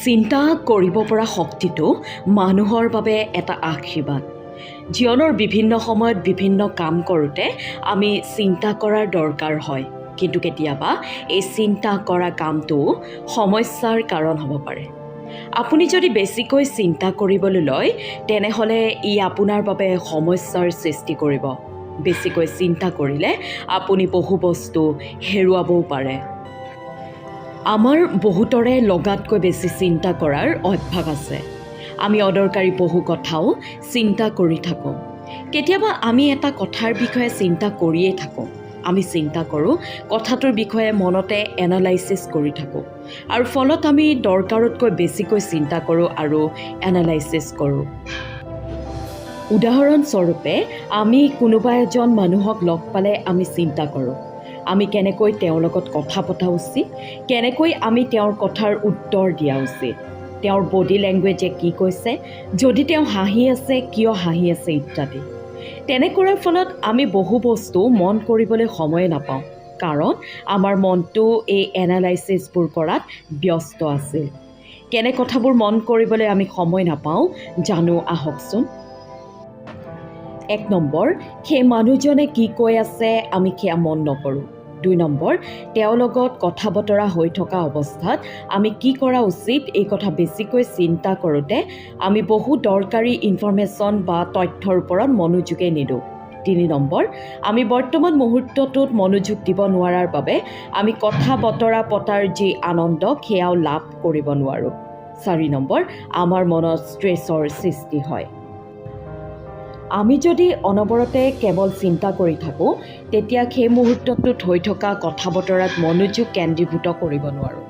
চিন্তা কৰিব পৰা শক্তিটো মানুহৰ বাবে এটা আশীৰ্বাদ। জীৱনৰ বিভিন্ন সময়ত বিভিন্ন কাম কৰোঁতে আমি চিন্তা কৰাৰ দৰকাৰ হয়, কিন্তু কেতিয়াবা এই চিন্তা কৰা কামটো সমস্যাৰ কাৰণ হ'ব পাৰে। আপুনি যদি বেছিকৈ চিন্তা কৰিবলৈ লয়, তেনেহ'লে ই আপোনাৰ বাবে সমস্যাৰ সৃষ্টি কৰিব। বেছিকৈ চিন্তা কৰিলে আপুনি বহু বস্তু হেৰুৱাবও পাৰে। আমাৰ বহুতৰে লগাতকৈ বেছি চিন্তা কৰাৰ অভ্যাস আছে। আমি অদৰকাৰী বহু কথাও চিন্তা কৰি থাকোঁ। কেতিয়াবা আমি এটা কথাৰ বিষয়ে চিন্তা কৰিয়েই থাকোঁ। আমি চিন্তা কৰোঁ, কথাটোৰ বিষয়ে মনতে এনালাইচিছ কৰি থাকোঁ, আৰু ফলত আমি দৰকাৰতকৈ বেছিকৈ চিন্তা কৰোঁ আৰু এনালাইচিছ কৰোঁ। উদাহৰণস্বৰূপে, আমি কোনোবা এজন মানুহক লগ পালে আমি চিন্তা কৰোঁ, আমি কেনেকৈ তেওঁৰ লগত কথা পতা উচিত, কেনেকৈ আমি তেওঁৰ কথাৰ উত্তৰ দিয়া উচিত, তেওঁৰ বডি লেংগুৱেজে কি কৈছে, যদি তেওঁ হাঁহি আছে কিয় হাঁহি আছে ইত্যাদি। তেনে কৰাৰ ফলত আমি বহু বস্তু মন কৰিবলৈ সময়ে নাপাওঁ, কাৰণ আমাৰ মনটো এই এনালাইচিছবোৰ কৰাত ব্যস্ত আছিল। কেনে কথাবোৰ মন কৰিবলৈ আমি সময় নাপাওঁ জানো আহকচোন। 1 নম্বৰ, সেই মানুহজনে কি কৈ আছে আমি সেয়া মন নকৰোঁ। 2 নম্বৰ, তেওঁৰ লগত কথা বতৰা হৈ থকা অৱস্থাত আমি কি কৰা উচিত এই কথা বেছিকৈ চিন্তা কৰোঁতে আমি বহু দৰকাৰী ইনফৰমেশ্যন বা তথ্যৰ ওপৰত মনোযোগেই নিদিওঁ। 3 নম্বৰ, আমি বৰ্তমান মুহূৰ্তটোত মনোযোগ দিব নোৱাৰাৰ বাবে আমি কথা বতৰা পতাৰ যি আনন্দ সেয়াও লাভ কৰিব নোৱাৰোঁ। 4 নম্বৰ, আমাৰ মনত ষ্ট্ৰেছৰ সৃষ্টি হয়। আমি যদি অনবৰতে কেৱল চিন্তা কৰি থাকোঁ, তেতিয়া সেই মুহূৰ্তটোত হৈ থকা কথা বতৰাত মনোযোগ কেন্দ্ৰীভূত কৰিব নোৱাৰোঁ।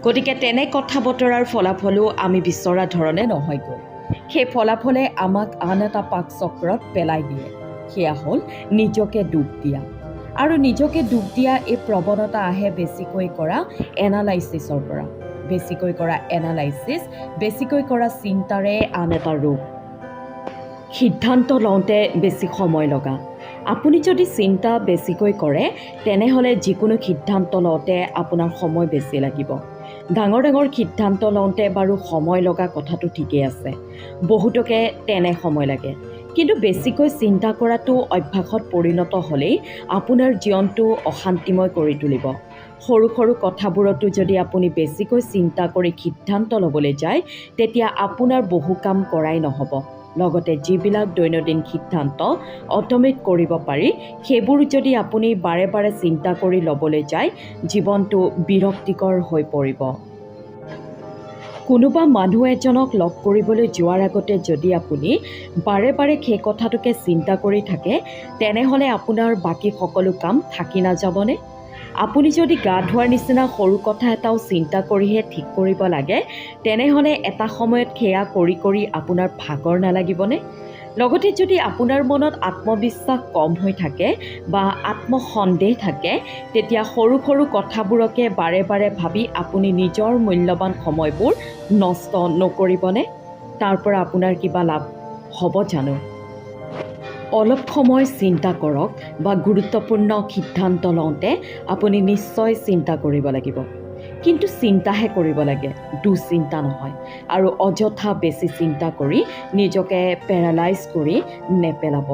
গতিকে তেনে কথা বতৰাৰ ফলাফলো আমি বিচৰা ধৰণে নহয়গৈ। সেই ফলাফলে আমাক আন এটা পাকচক্ৰত পেলাই দিয়ে। সেয়া হ'ল নিজকে দুখ দিয়া। আৰু নিজকে দুখ দিয়া এই প্ৰৱণতা আহে বেছিকৈ কৰা এনালাইচিছৰ পৰা। বেছিকৈ কৰা এনালাইচিছ, বেছিকৈ কৰা চিন্তাৰে আন এটা ৰূপ। সিদ্ধান্ত লওঁতে বেছি সময় লগা। আপুনি যদি চিন্তা বেছিকৈ কৰে, তেনেহ'লে যিকোনো সিদ্ধান্ত লওঁতে আপোনাৰ সময় বেছি লাগিব। ডাঙৰ ডাঙৰ সিদ্ধান্ত লওঁতে বাৰু সময় লগা কথাটো ঠিকেই আছে, বহুতকে তেনে সময় লাগে। কিন্তু বেছিকৈ চিন্তা কৰাটো অভ্যাসত পৰিণত হ'লেই আপোনাৰ জীৱনটো অশান্তিময় কৰি তুলিব। সৰু সৰু কথাবোৰতো যদি আপুনি বেছিকৈ চিন্তা কৰি সিদ্ধান্ত ল'বলৈ যায়, তেতিয়া আপোনাৰ বহু কাম কৰাই নহ'ব। লগতে যিবিলাক দৈনন্দিন সিদ্ধান্ত অট'মেট কৰিব পাৰি, সেইবোৰ যদি আপুনি বাৰে বাৰে চিন্তা কৰি ল'বলৈ যায়, জীৱনটো বিৰক্তিকৰ হৈ পৰিব। কোনোবা মানুহ এজনক লগ কৰিবলৈ যোৱাৰ আগতে যদি আপুনি বাৰে বাৰে সেই কথাটোকে চিন্তা কৰি থাকে, তেনেহ'লে আপোনাৰ বাকী সকলো কাম থাকি নাযাবনে? আপুনি যদি গা ধোৱাৰ নিচিনা সৰু কথা এটাও চিন্তা কৰিহে ঠিক কৰিব লাগে, তেনেহ'লে এটা সময়ত সেয়া কৰি কৰি আপোনাৰ ভাগৰ নালাগিবনে? লগতে যদি আপোনাৰ মনত আত্মবিশ্বাস কম হৈ থাকে বা আত্মসন্দেহ থাকে, তেতিয়া সৰু সৰু কথাবোৰকে বাৰে বাৰে ভাবি আপুনি নিজৰ মূল্যৱান সময়বোৰ নষ্ট নকৰিবনে? তাৰ পৰা আপোনাৰ কিবা লাভ হ'ব জানো? অলপ সময় চিন্তা কৰক, বা গুৰুত্বপূৰ্ণ সিদ্ধান্ত লওঁতে আপুনি নিশ্চয় চিন্তা কৰিব লাগিব। কিন্তু চিন্তাহে কৰিব লাগে, দুচিন্তা নহয়। আৰু অযথা বেছি চিন্তা কৰি নিজকে পেৰালাইজ কৰি নেপেলাব।